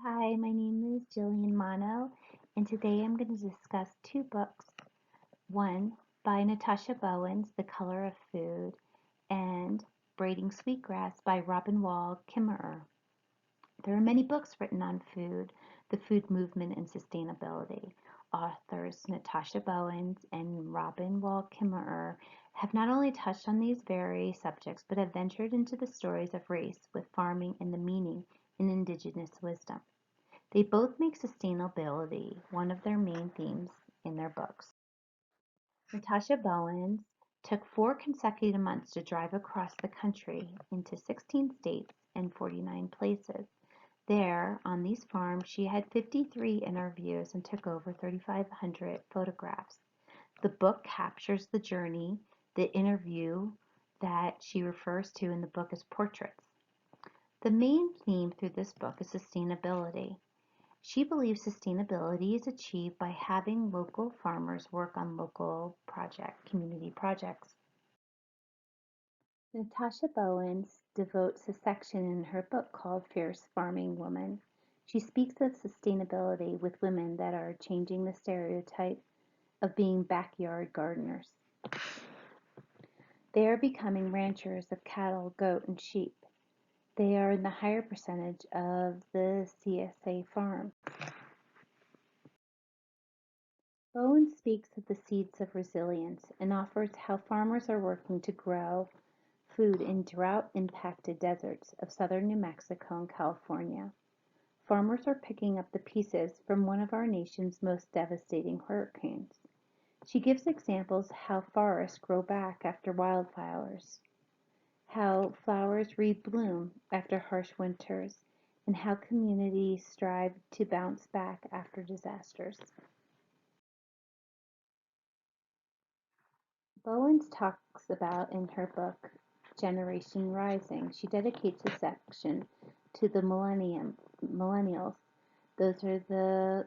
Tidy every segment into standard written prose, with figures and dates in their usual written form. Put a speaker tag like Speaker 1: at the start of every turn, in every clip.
Speaker 1: Hi, my name is Jillian Mono, and today I'm going to discuss two books. One by Natasha Bowen's The Color of Food, and Braiding Sweetgrass by Robin Wall Kimmerer. There are many books written on food, the food movement, and sustainability. Authors Natasha Bowen and Robin Wall Kimmerer have not only touched on these very subjects, but have ventured into the stories of race with farming and the meaning in indigenous wisdom. They both make sustainability one of their main themes in their books. Natasha Bowens took 4 consecutive months to drive across the country into 16 states and 49 places. There, on these farms, she had 53 interviews and took over 3,500 photographs. The book captures the journey, the interview that she refers to in the book as portraits. The main theme through this book is sustainability. She believes sustainability is achieved by having local farmers work on local community projects. Natasha Bowens devotes a section in her book called Fierce Farming Woman. She speaks of sustainability with women that are changing the stereotype of being backyard gardeners. They are becoming ranchers of cattle, goat, and sheep. They are in the higher percentage of the CSA farm. Bowen speaks of the seeds of resilience and offers how farmers are working to grow food in drought-impacted deserts of southern New Mexico and California. Farmers are picking up the pieces from one of our nation's most devastating hurricanes. She gives examples how forests grow back after wildfires, how flowers rebloom after harsh winters, and how communities strive to bounce back after disasters. Bowens talks about in her book Generation Rising. She dedicates a section to the millennials. Those are the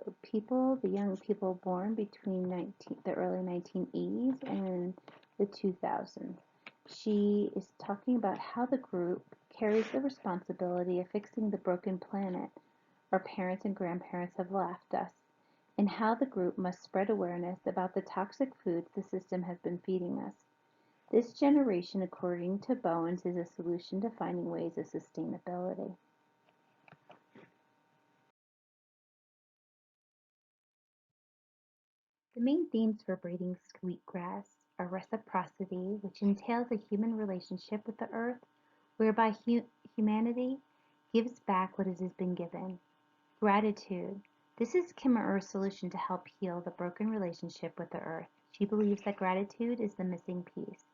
Speaker 1: young people born between the early 1980s and the 2000s. She is talking about how the group carries the responsibility of fixing the broken planet our parents and grandparents have left us, and how the group must spread awareness about the toxic foods the system has been feeding us. This generation, according to Bowens, is a solution to finding ways of sustainability. The main themes for braiding sweetgrass are reciprocity, which entails a human relationship with the earth, whereby humanity gives back what has been given. Gratitude. This is Kimmerer's solution to help heal the broken relationship with the earth. She believes that gratitude is the missing piece.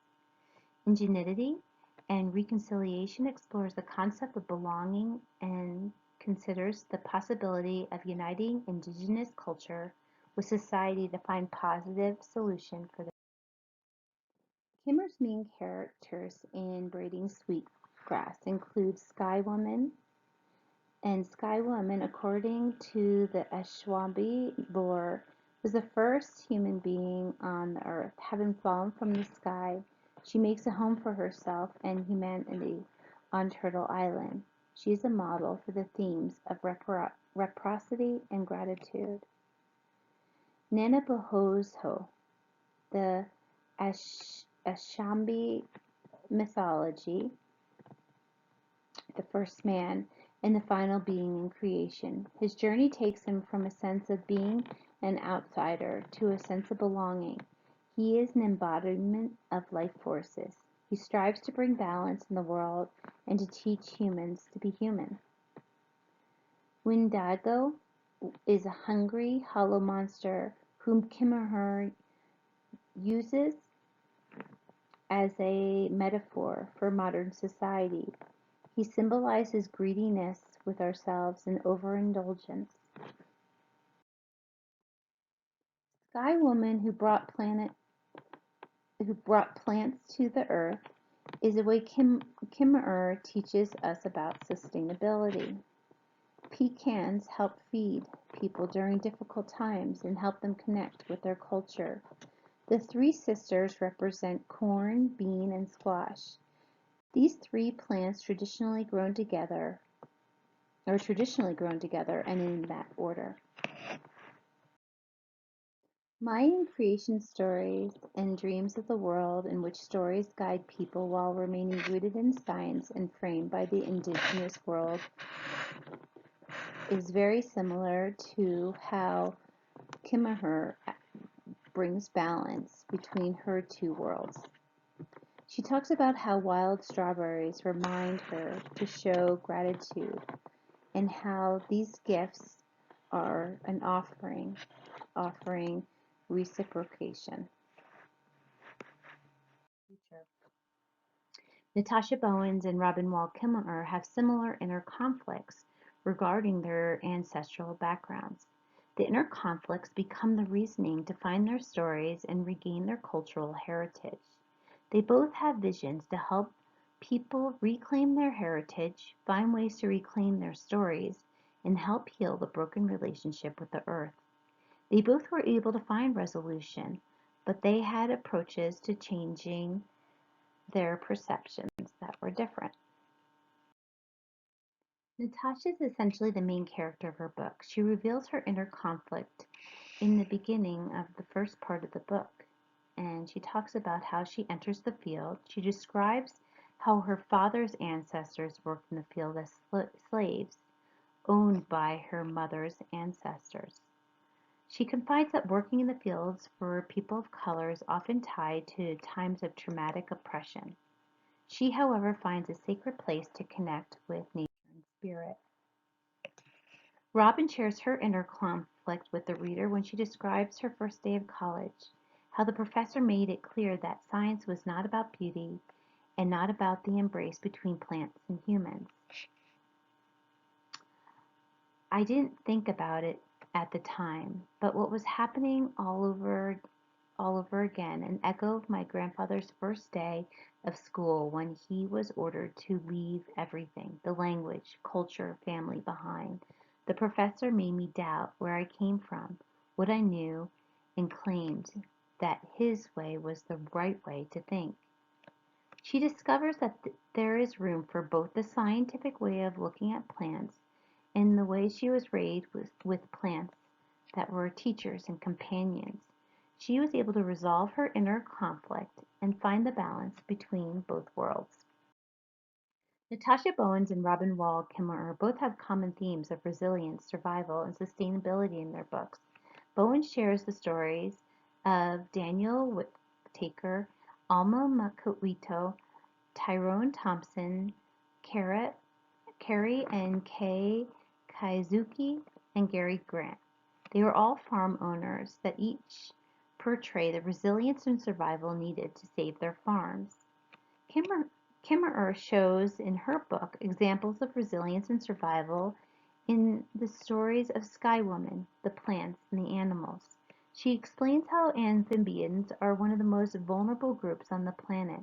Speaker 1: Ingenuity and reconciliation explores the concept of belonging and considers the possibility of uniting indigenous culture with society to find positive solution for the Kimmer's main characters in Braiding Sweetgrass include Sky Woman, and Sky Woman, according to the Ashwambi lore, was the first human being on the earth. Having fallen from the sky, she makes a home for herself and humanity on Turtle Island. She is a model for the themes of reciprocity and gratitude. Nanabohozo, the Ashambi mythology, the first man, and the final being in creation. His journey takes him from a sense of being an outsider to a sense of belonging. He is an embodiment of life forces. He strives to bring balance in the world and to teach humans to be human. Wendigo is a hungry, hollow monster whom Kimmerer uses as a metaphor for modern society. He symbolizes greediness with ourselves and overindulgence. Sky Woman who brought plants to the earth is a way Kimmerer teaches us about sustainability. Pecans help feed people during difficult times and help them connect with their culture. The 3 sisters represent corn, bean, and squash. These 3 plants traditionally grown together or traditionally grown together and in that order. Mayan creation stories and dreams of the world in which stories guide people while remaining rooted in science and framed by the indigenous world is very similar to how Kimmerer brings balance between her two worlds. She talks about how wild strawberries remind her to show gratitude and how these gifts are an offering reciprocation. Natasha Bowens and Robin Wall Kimmerer have similar inner conflicts regarding their ancestral backgrounds. The inner conflicts become the reasoning to find their stories and regain their cultural heritage. They both have visions to help people reclaim their heritage, find ways to reclaim their stories, and help heal the broken relationship with the earth. They both were able to find resolution, but they had approaches to changing their perceptions that were different. Natasha is essentially the main character of her book. She reveals her inner conflict in the beginning of the first part of the book, and she talks about how she enters the field. She describes how her father's ancestors worked in the field as slaves, owned by her mother's ancestors. She confides that working in the fields for people of color is often tied to times of traumatic oppression. She, however, finds a sacred place to connect with nature and spirit. Robin shares her inner conflict with the reader when she describes her first day of college, how the professor made it clear that science was not about beauty and not about the embrace between plants and humans. I didn't think about it at the time, but what was happening all over again, an echo of my grandfather's first day of school when he was ordered to leave everything, the language, culture, family behind. The professor made me doubt where I came from, what I knew, and claimed that his way was the right way to think. She discovers that there is room for both the scientific way of looking at plants and the way she was raised with plants that were teachers and companions. She was able to resolve her inner conflict and find the balance between both worlds. Natasha Bowens and Robin Wall Kimmerer both have common themes of resilience, survival, and sustainability in their books. Bowens shares the stories of Daniel Whittaker, Alma Makawito, Tyrone Thompson, Carrie and Kay Kaizuki, and Gary Grant. They were all farm owners that each portray the resilience and survival needed to save their farms. Kimmerer shows in her book examples of resilience and survival in the stories of Sky Woman, the plants, and the animals. She explains how amphibians are one of the most vulnerable groups on the planet,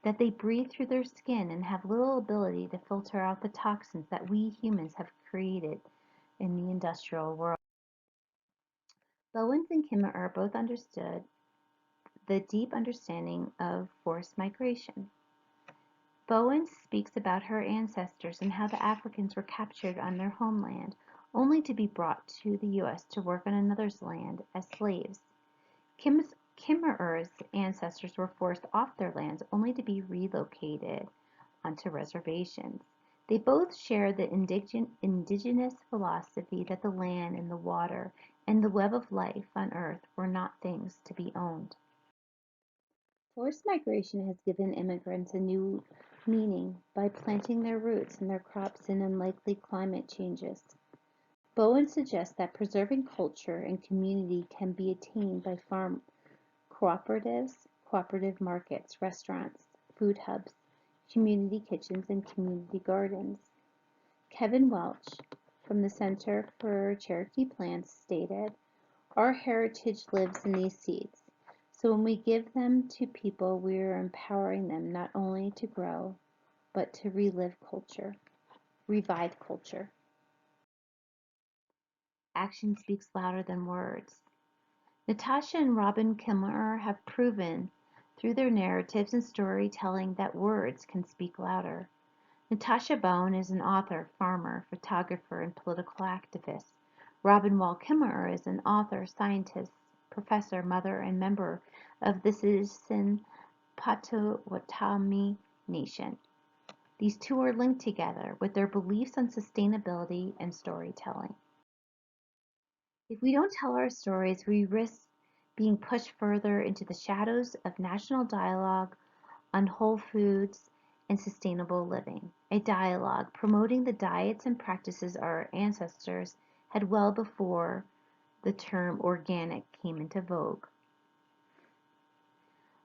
Speaker 1: that they breathe through their skin and have little ability to filter out the toxins that we humans have created in the industrial world. Bowens and Kimmerer both understood the deep understanding of forced migration. Bowens speaks about her ancestors and how the Africans were captured on their homeland, only to be brought to the U.S. to work on another's land as slaves. Kimmerer's ancestors were forced off their lands only to be relocated onto reservations. They both share the indigenous philosophy that the land and the water and the web of life on earth were not things to be owned. Forced migration has given immigrants a new meaning by planting their roots and their crops in unlikely climate changes. Bowen suggests that preserving culture and community can be attained by farm cooperatives, cooperative markets, restaurants, food hubs, community kitchens, and community gardens. Kevin Welch from the Center for Cherokee Plants stated, "Our heritage lives in these seeds. So when we give them to people, we are empowering them not only to grow, but to revive culture. Action speaks louder than words. Natasha and Robin Kimmerer have proven through their narratives and storytelling that words can speak louder. Natasha Bowen is an author, farmer, photographer, and political activist. Robin Wall Kimmerer is an author, scientist, professor, mother, and member of the citizen Potawatomi Nation. These two are linked together with their beliefs on sustainability and storytelling. If we don't tell our stories, we risk being pushed further into the shadows of national dialogue on whole foods and sustainable living, a dialogue promoting the diets and practices our ancestors had well before the term organic came into vogue.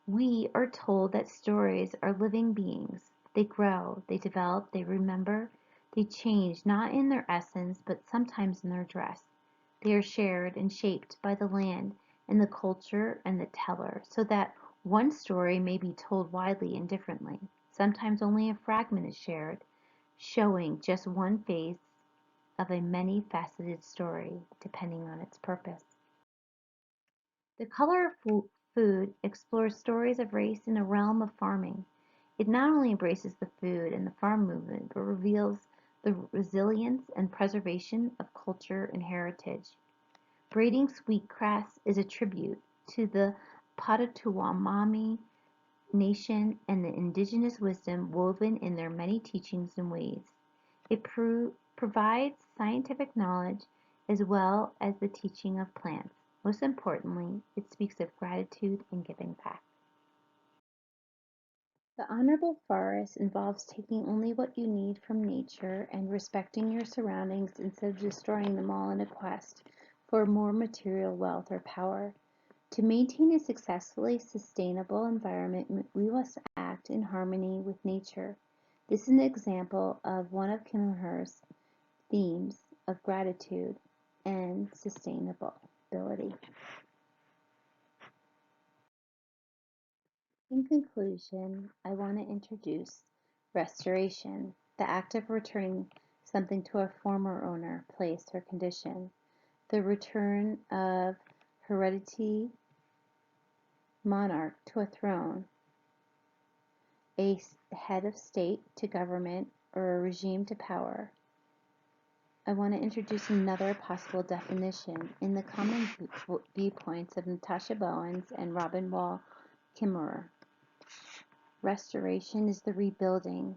Speaker 1: We are told that stories are living beings. They grow, they develop, they remember, they change, not in their essence, but sometimes in their dress. They are shared and shaped by the land and the culture and the teller, so that one story may be told widely and differently. Sometimes only a fragment is shared, showing just one face of a many-faceted story, depending on its purpose. The Color of Food explores stories of race in a realm of farming. It not only embraces the food and the farm movement, but reveals the resilience and preservation of culture and heritage. Braiding Sweetgrass is a tribute to the Potawatomi Nation and the indigenous wisdom woven in their many teachings and ways. It provides scientific knowledge as well as the teaching of plants. Most importantly, it speaks of gratitude and giving back. The honorable forest involves taking only what you need from nature and respecting your surroundings instead of destroying them all in a quest for more material wealth or power. To maintain a successfully sustainable environment, we must act in harmony with nature. This is an example of one of Kimmerer's themes of gratitude and sustainability. In conclusion, I want to introduce restoration, the act of returning something to a former owner, place, or condition, the return of hereditary monarch to a throne, a head of state to government, or a regime to power. I want to introduce another possible definition in the common viewpoints of Natasha Bowens and Robin Wall Kimmerer. Restoration is the rebuilding,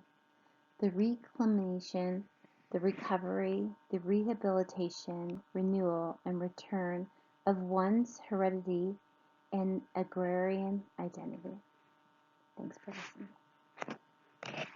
Speaker 1: the reclamation, the recovery, the rehabilitation, renewal, and return of one's heredity and agrarian identity. Thanks for listening.